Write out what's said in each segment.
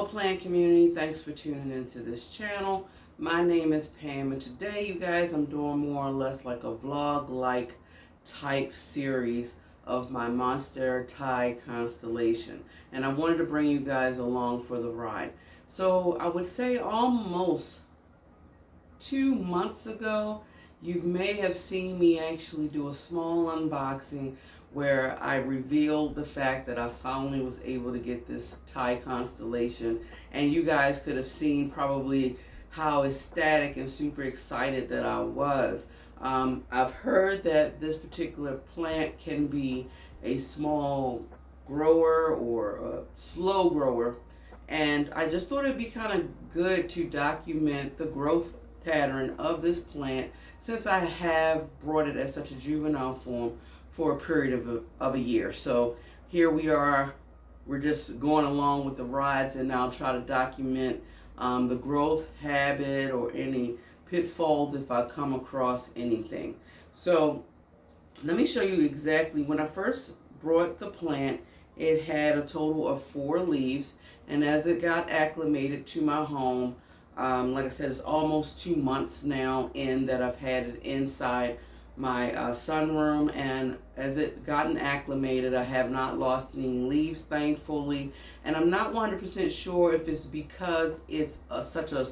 plant community, thanks for tuning into this channel. My name is Pam, and today, you guys, I'm doing more or less like a vlog-like type series of my Monstera Thai Constellation, and I wanted to bring you guys along for the ride. So I would say almost 2 months ago, you may have seen me actually do a small unboxing where I revealed the fact that I finally was able to get this Thai Constellation, and you guys could have seen probably how ecstatic and super excited that I was. I've heard that this particular plant can be a small grower or a slow grower, and I just thought it'd be kind of good to document the growth pattern of this plant since I have brought it as such a juvenile form for a period of a year. So here we are, we're just going along with the rides, and I'll try to document the growth habit or any pitfalls if I come across anything. So let me show you exactly. When I first brought the plant, it had a total of 4 leaves, and as it got acclimated to my home, like I said, it's almost 2 months now in that I've had it inside my sunroom, and as it gotten acclimated, I have not lost any leaves, thankfully. And I'm not 100% sure if it's because it's such a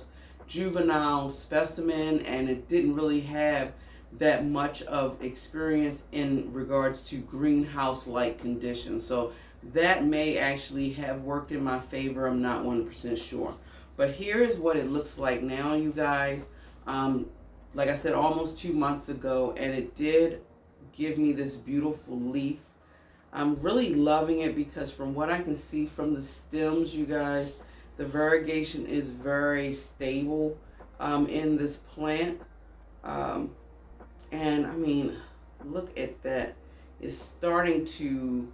juvenile specimen and it didn't really have that much of experience in regards to greenhouse-like conditions. So that may actually have worked in my favor. I'm not 100% sure. But here is what it looks like now, you guys. Like I said, almost 2 months ago, and it did give me this beautiful leaf. I'm really loving it because from what I can see from the stems, you guys, the variegation is very stable in this plant. And I mean, look at that. It's starting to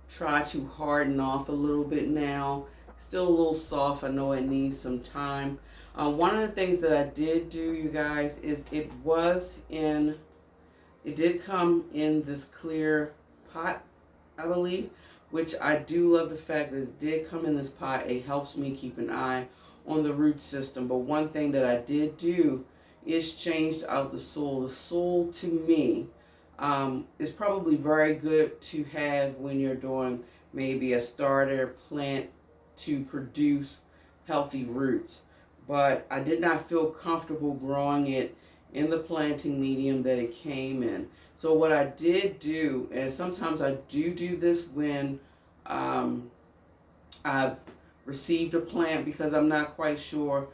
try to harden off a little bit now. Still a little soft. I know it needs some time. One of the things that I did do, you guys, is it did come in this clear pot, I believe, which I do love the fact that it did come in this pot. It helps me keep an eye on the root system. But one thing that I did do is changed out the soil. The soil, to me, is probably very good to have when you're doing maybe a starter plant to produce healthy roots. But I did not feel comfortable growing it in the planting medium that it came in. So what I did do, and sometimes I do this when I've received a plant because I'm not quite sure,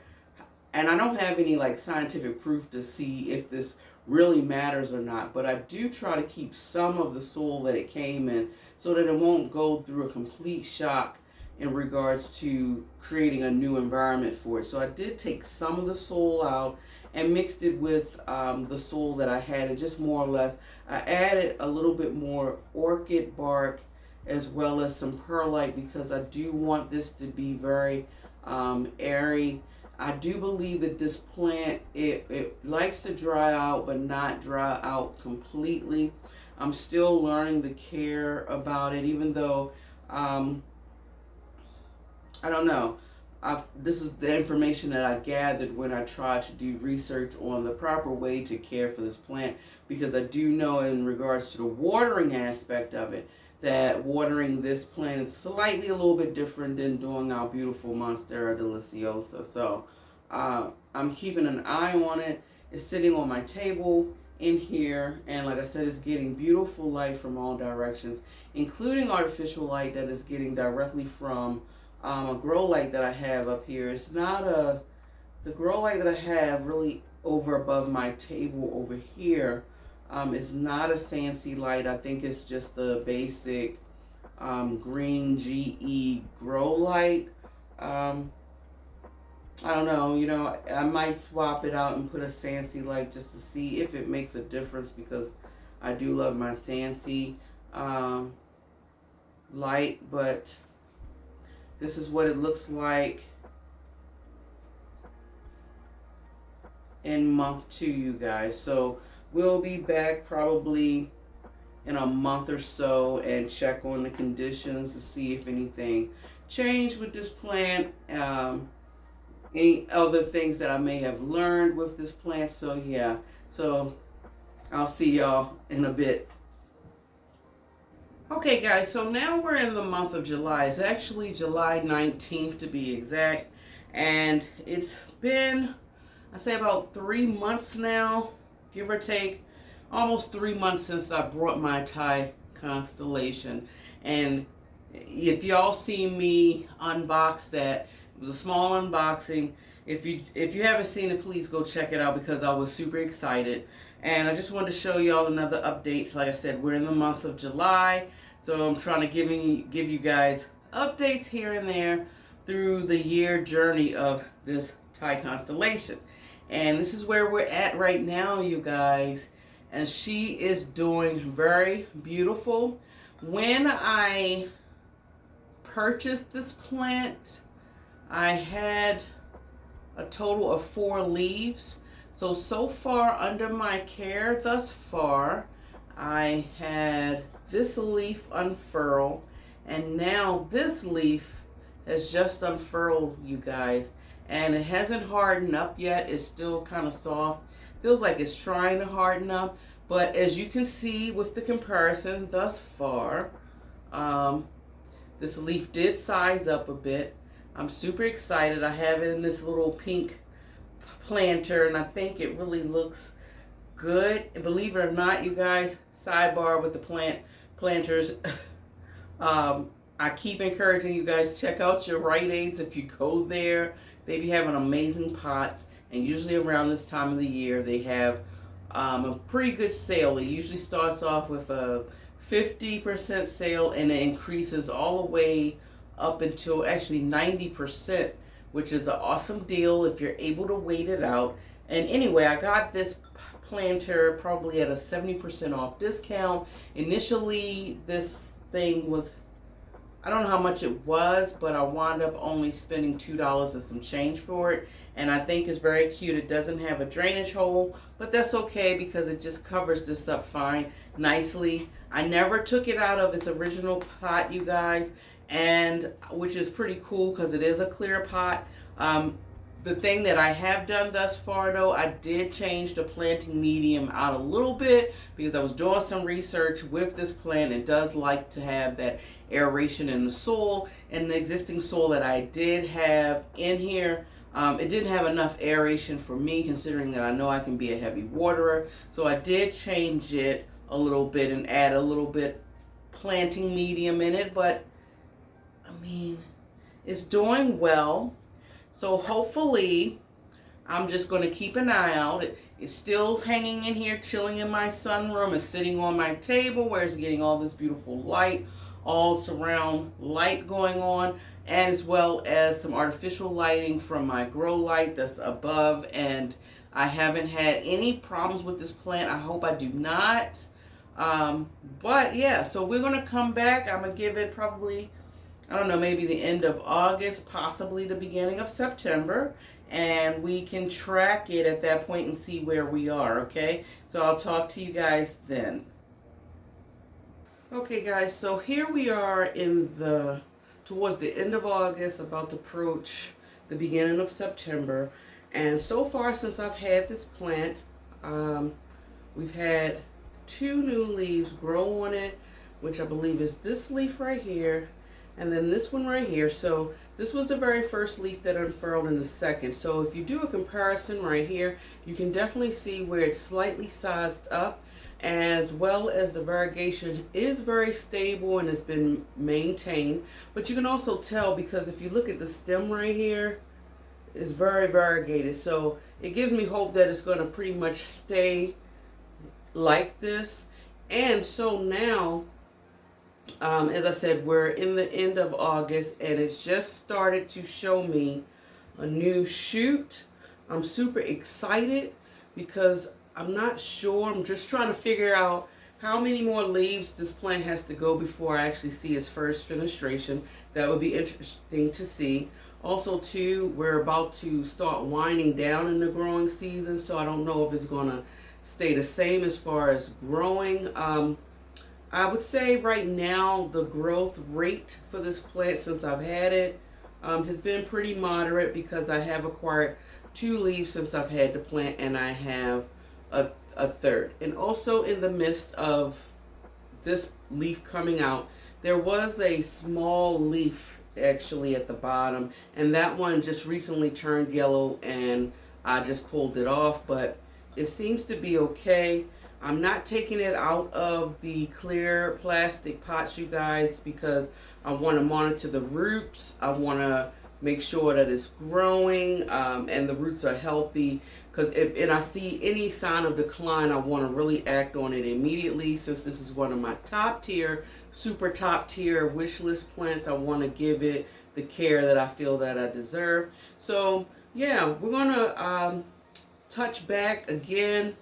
and I don't have any like scientific proof to see if this really matters or not, but I do try to keep some of the soil that it came in so that it won't go through a complete shock in regards to creating a new environment for it. So I did take some of the soil out and mixed it with the soil that I had, and just more or less I added a little bit more orchid bark as well as some perlite because I do want this to be very airy. I do believe that this plant, it likes to dry out but not dry out completely. I'm still learning the care about it, even though I don't know. This is the information that I gathered when I tried to do research on the proper way to care for this plant, because I do know in regards to the watering aspect of it, that watering this plant is slightly a little bit different than doing our beautiful Monstera deliciosa. So I'm keeping an eye on it. It's sitting on my table in here, and like I said, it's getting beautiful light from all directions, including artificial light that is getting directly from a grow light that I have up here. It's not the grow light that I have really over above my table over here is not a Sansi light. I think it's just the basic green GE grow light. I don't know, you know, I might swap it out and put a Sansi light just to see if it makes a difference, because I do love my Sansi light. But this is what it looks like in month 2, you guys. So we'll be back probably in a month or so and check on the conditions to see if anything changed with this plant, any other things that I may have learned with this plant. So yeah, so I'll see y'all in a bit. Okay guys, so now we're in the month of July. It's actually July 19th to be exact. And it's been, I say, about 3 months now, give or take. Almost 3 months since I brought my Thai Constellation. And if y'all see me unbox that, it was a small unboxing. If you haven't seen it, please go check it out because I was super excited. And I just wanted to show y'all another update. Like I said, we're in the month of July, so I'm trying to give you guys updates here and there through the year journey of this Thai Constellation. And this is where we're at right now, you guys. And she is doing very beautiful. When I purchased this plant, I had a total of 4 leaves. So far under my care thus far, I had this leaf unfurl, and now this leaf has just unfurled, you guys. And it hasn't hardened up yet. It's still kind of soft. Feels like it's trying to harden up. But as you can see with the comparison thus far, this leaf did size up a bit. I'm super excited. I have it in this little pink planter, and I think it really looks good. And believe it or not, you guys, sidebar with the planters, I keep encouraging you guys, check out your Rite Aids. If you go there, they be having amazing pots, and usually around this time of the year they have a pretty good sale. It usually starts off with a 50% sale, and it increases all the way up until actually 90%, which is an awesome deal if you're able to wait it out. And anyway, I got this planter probably at a 70% off discount. Initially, this thing was, I don't know how much it was, but I wound up only spending $2 and some change for it. And I think it's very cute. It doesn't have a drainage hole, but that's okay because it just covers this up fine, nicely. I never took it out of its original pot, you guys, and which is pretty cool because it is a clear pot. The thing that I have done thus far, though, I did change the planting medium out a little bit because I was doing some research with this plant. It does like to have that aeration in the soil, and the existing soil that I did have in here, it didn't have enough aeration for me, considering that I know I can be a heavy waterer. So I did change it a little bit and add a little bit planting medium in it, but I mean, it's doing well. So hopefully, I'm just going to keep an eye out. It's still hanging in here, chilling in my sunroom. It's sitting on my table where it's getting all this beautiful light, all surround light going on, and as well as some artificial lighting from my grow light that's above. And I haven't had any problems with this plant. I hope I do not. But yeah, so we're going to come back. I'm going to give it probably, I don't know, maybe the end of August, possibly the beginning of September, and we can track it at that point and see where we are, okay? So I'll talk to you guys then. Okay guys, so here we are in towards the end of August, about to approach the beginning of September, and so far since I've had this plant, we've had 2 new leaves grow on it, which I believe is this leaf right here, and then this one right here. So this was the very first leaf that unfurled in the second. So if you do a comparison right here, you can definitely see where it's slightly sized up, as well as the variegation is very stable and has been maintained. But you can also tell because if you look at the stem right here, it's very variegated. So it gives me hope that it's going to pretty much stay like this. And so now, as I said, we're in the end of August, and it's just started to show me a new shoot. I'm super excited because I'm not sure. I'm just trying to figure out how many more leaves this plant has to go before I actually see its first fenestration. That would be interesting to see. Also, too, we're about to start winding down in the growing season, so I don't know if it's going to stay the same as far as growing. I would say right now the growth rate for this plant since I've had it has been pretty moderate because I have acquired 2 leaves since I've had the plant, and I have a third. And also in the midst of this leaf coming out, there was a small leaf actually at the bottom, and that one just recently turned yellow, and I just pulled it off, but it seems to be okay. I'm not taking it out of the clear plastic pots, you guys, because I want to monitor the roots. I want to make sure that it's growing and the roots are healthy. Because if I see any sign of decline, I want to really act on it immediately. Since this is one of my top tier, super top tier wish list plants, I want to give it the care that I feel that I deserve. So yeah, we're gonna touch back again.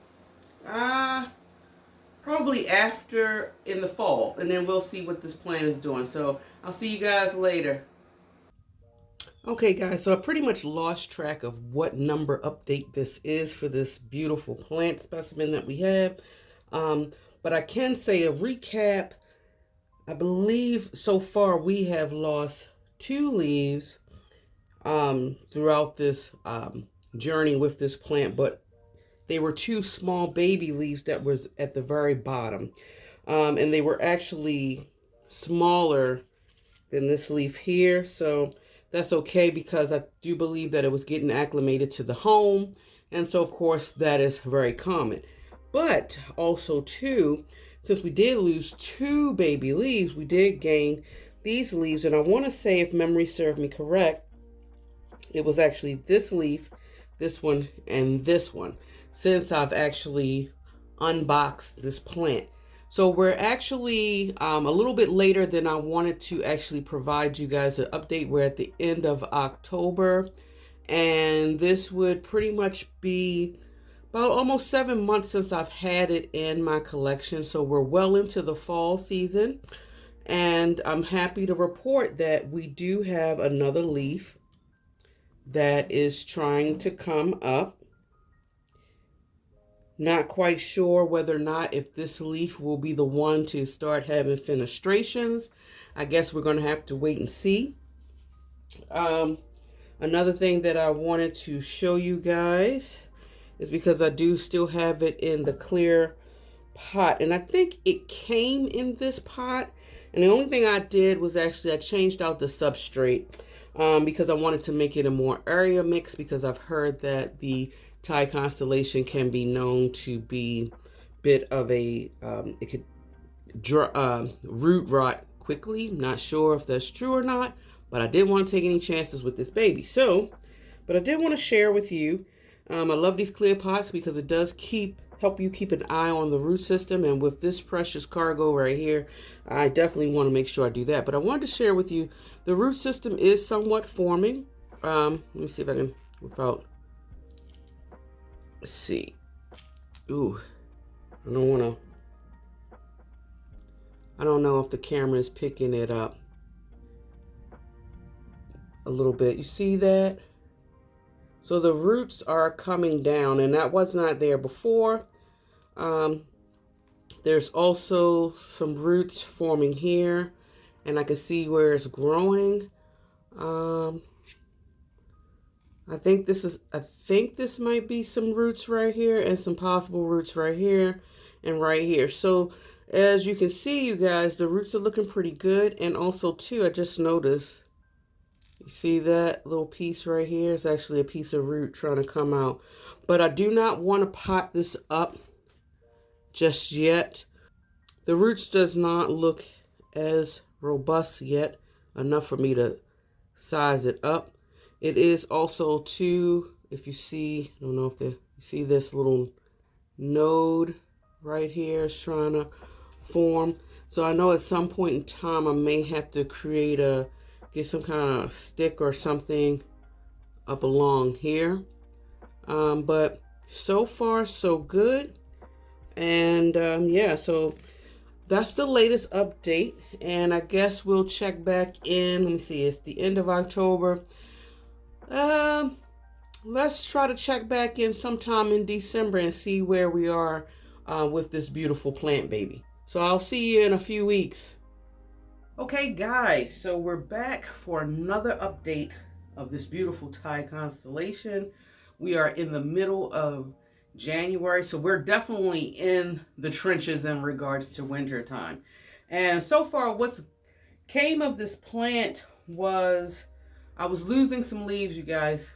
Probably after in the fall, and then we'll see what this plant is doing. So I'll see you guys later. Okay guys, so I pretty much lost track of what number update this is for this beautiful plant specimen that we have. But I can say a recap. I believe so far we have lost 2 leaves throughout this journey with this plant, but they were 2 small baby leaves that was at the very bottom. And they were actually smaller than this leaf here. So that's okay because I do believe that it was getting acclimated to the home. And so of course that is very common. But also too, since we did lose 2 baby leaves, we did gain these leaves. And I want to say, if memory served me correct, it was actually this leaf, this one, and this one, since I've actually unboxed this plant. So we're actually a little bit later than I wanted to actually provide you guys an update. We're at the end of October, and this would pretty much be about almost 7 months since I've had it in my collection. So we're well into the fall season, and I'm happy to report that we do have another leaf that is trying to come up. Not quite sure whether or not if this leaf will be the one to start having fenestrations. I guess we're going to have to wait and see. Another thing that I wanted to show you guys is because I do still have it in the clear pot, and I think it came in this pot, and the only thing I did was actually I changed out the substrate because I wanted to make it a more area mix, because I've heard that the Thai Constellation can be known to be a bit of a it could root rot quickly. Not sure if that's true or not, but I didn't want to take any chances with this baby. So, but I did want to share with you. I love these clear pots because it does help you keep an eye on the root system. And with this precious cargo right here, I definitely want to make sure I do that. But I wanted to share with you, the root system is somewhat forming. Let me see if I can, without, let's see. Ooh, I don't know if the camera is picking it up a little bit. You see that? So the roots are coming down, and that was not there before. There's also some roots forming here, and I can see where it's growing. I think this might be some roots right here, and some possible roots right here and right here. So as you can see, you guys, the roots are looking pretty good. And also too, I just noticed, you see that little piece right here is actually a piece of root trying to come out. But I do not want to pot this up just yet. The roots does not look as robust yet enough for me to size it up. It is also too, if you see, I don't know if you see this little node right here is trying to form. So I know at some point in time I may have to get some kind of stick or something up along here. But so far so good. And yeah, so that's the latest update. And I guess we'll check back in. Let me see, it's the end of October. Let's try to check back in sometime in December and see where we are with this beautiful plant baby. So I'll see you in a few weeks. Okay guys, so we're back for another update of this beautiful Thai constellation. We are in the middle of January, so we're definitely in the trenches in regards to winter time. And so far what's came of this plant was I was losing some leaves, you guys.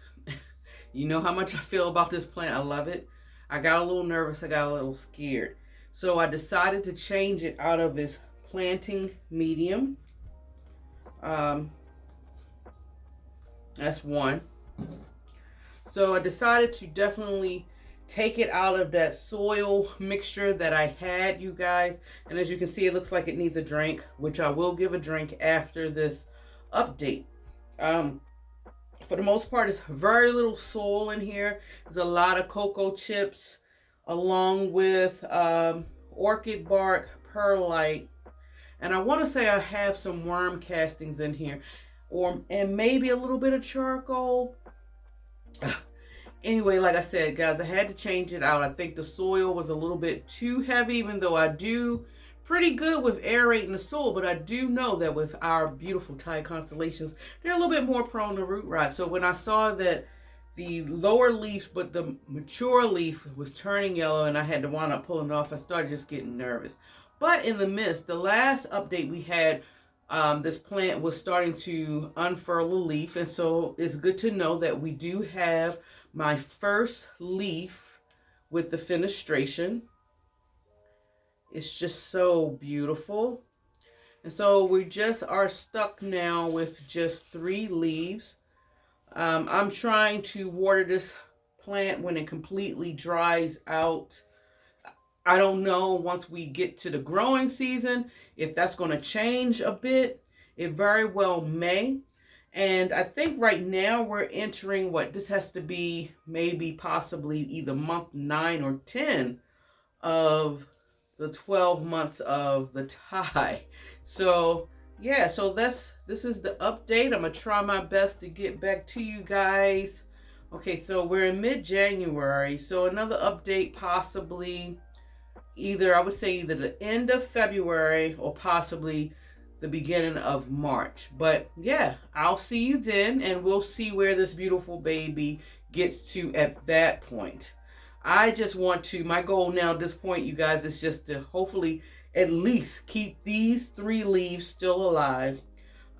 You know how much I feel about this plant. I love it. I got a little nervous. I got a little scared. So I decided to change it out of its planting medium. Um, that's one. So I decided to definitely take it out of that soil mixture that I had, you guys. And as you can see, it looks like it needs a drink, which I will give a drink after this update. For the most part, it's very little soil in here. There's a lot of cocoa chips along with orchid bark, perlite, and I want to say I have some worm castings in here, and maybe a little bit of charcoal. Anyway, like I said, guys, I had to change it out. I think the soil was a little bit too heavy, even though I do pretty good with aerating the soil, but I do know that with our beautiful Thai constellations, they're a little bit more prone to root rot. So when I saw that the lower leaf, but the mature leaf was turning yellow and I had to wind up pulling it off, I started just getting nervous. But in the midst, the last update we had, this plant was starting to unfurl a leaf, and so it's good to know that we do have my first leaf with the fenestration. It's just so beautiful. And so we just are stuck now with just 3 leaves. I'm trying to water this plant when it completely dries out. I don't know once we get to the growing season if that's going to change a bit. It very well may. And I think right now we're entering what this has to be, maybe possibly either month 9 or 10 of the 12 months of the Thai. So yeah, so this is the update. I'm gonna try my best to get back to you guys. Okay, so we're in mid-January, so another update possibly either, I would say either the end of February or possibly the beginning of March. But yeah, I'll see you then, and we'll see where this beautiful baby gets to at that point. I just want to, my goal now at this point, you guys, is just to hopefully at least keep these 3 leaves still alive.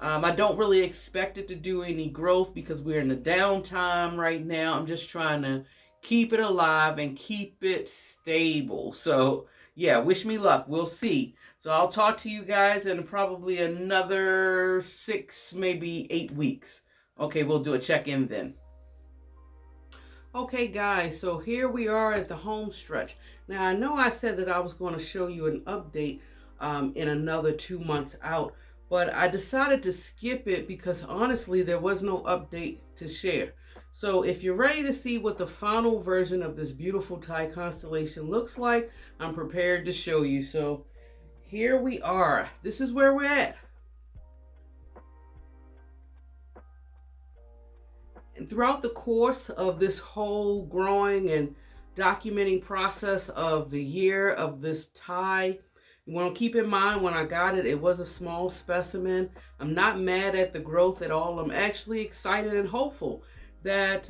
I don't really expect it to do any growth because we're in the downtime right now. I'm just trying to keep it alive and keep it stable. So yeah, wish me luck. We'll see. So I'll talk to you guys in probably another 6, maybe 8 weeks. Okay, we'll do a check-in then. Okay guys, so here we are at the home stretch. Now I know I said that I was going to show you an update in another 2 months out, but I decided to skip it because honestly there was no update to share. So if you're ready to see what the final version of this beautiful Thai constellation looks like, I'm prepared to show you. So here we are. This is where we're at. And throughout the course of this whole growing and documenting process of the year of this Thai, you want to keep in mind when I got it, it was a small specimen. I'm not mad at the growth at all. I'm actually excited and hopeful that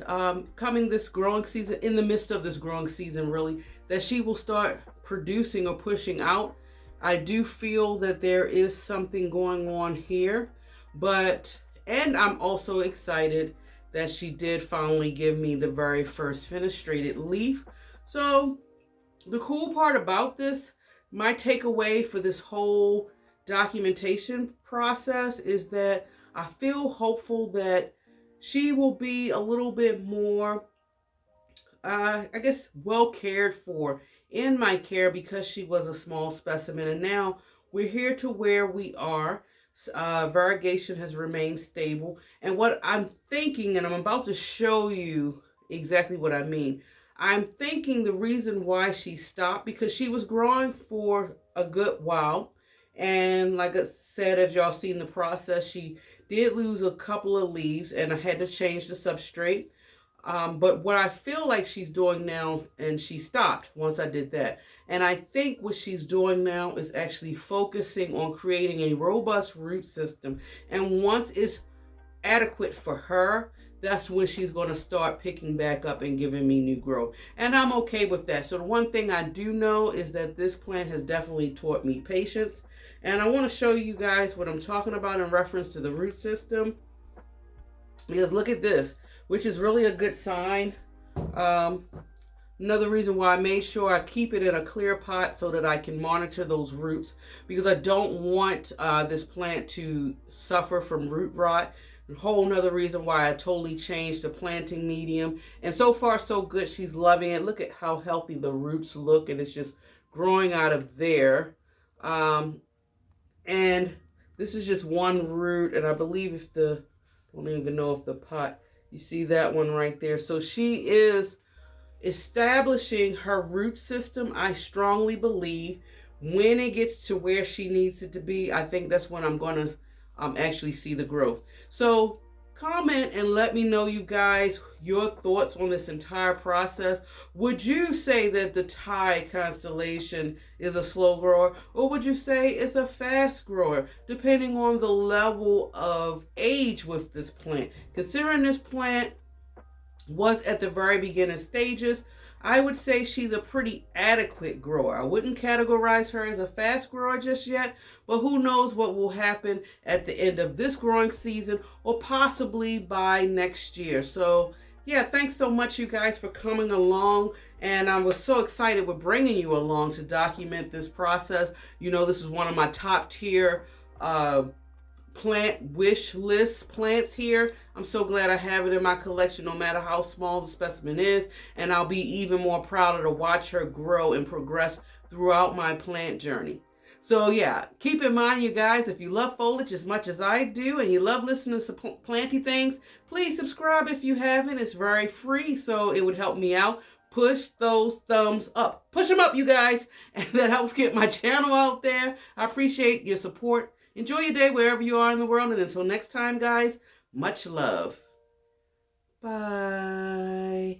coming this growing season, in the midst of this growing season really, that she will start producing or pushing out. I do feel that there is something going on here, and I'm also excited that she did finally give me the very first fenestrated leaf. So the cool part about this, my takeaway for this whole documentation process is that I feel hopeful that she will be a little bit more, I guess, well cared for in my care because she was a small specimen. And now we're here to where we are. Variegation has remained stable. And what I'm thinking, and I'm about to show you exactly what I mean. I'm thinking the reason why she stopped, because she was growing for a good while. And like I said, as y'all seen the process, she did lose a couple of leaves and I had to change the substrate. But what I feel like she's doing now, and she stopped once I did that. And I think what she's doing now is actually focusing on creating a robust root system. And once it's adequate for her, that's when she's going to start picking back up and giving me new growth. And I'm okay with that. So the one thing I do know is that this plant has definitely taught me patience. And I want to show you guys what I'm talking about in reference to the root system. Because look at this, which is really a good sign. Um, Another reason why I made sure I keep it in a clear pot so that I can monitor those roots, because I don't want this plant to suffer from root rot. A whole nother reason why I totally changed the planting medium. And so far so good. She's loving it. Look at how healthy the roots look, and it's just growing out of there. And this is just one root, and I believe if the, I don't even know if the pot, you see that one right there. So she is establishing her root system. I strongly believe when it gets to where she needs it to be, I think that's when I'm going to actually see the growth. So comment and let me know, you guys, your thoughts on this entire process. Would you say that the Thai constellation is a slow grower, or would you say it's a fast grower, depending on the level of age with this plant? Considering this plant was at the very beginning stages, I would say she's a pretty adequate grower. I wouldn't categorize her as a fast grower just yet, but who knows what will happen at the end of this growing season or possibly by next year. So yeah, thanks so much, you guys, for coming along. And I was so excited with bringing you along to document this process. You know, this is one of my top tier plant wish list plants here. I'm so glad I have it in my collection, no matter how small the specimen is, and I'll be even more prouder to watch her grow and progress throughout my plant journey. So yeah, keep in mind, you guys, if you love foliage as much as I do and you love listening to planty things, please subscribe if you haven't. It's very free, so it would help me out. Push those thumbs up. Push them up, you guys, and that helps get my channel out there. I appreciate your support. Enjoy your day wherever you are in the world. And until next time, guys, much love. Bye.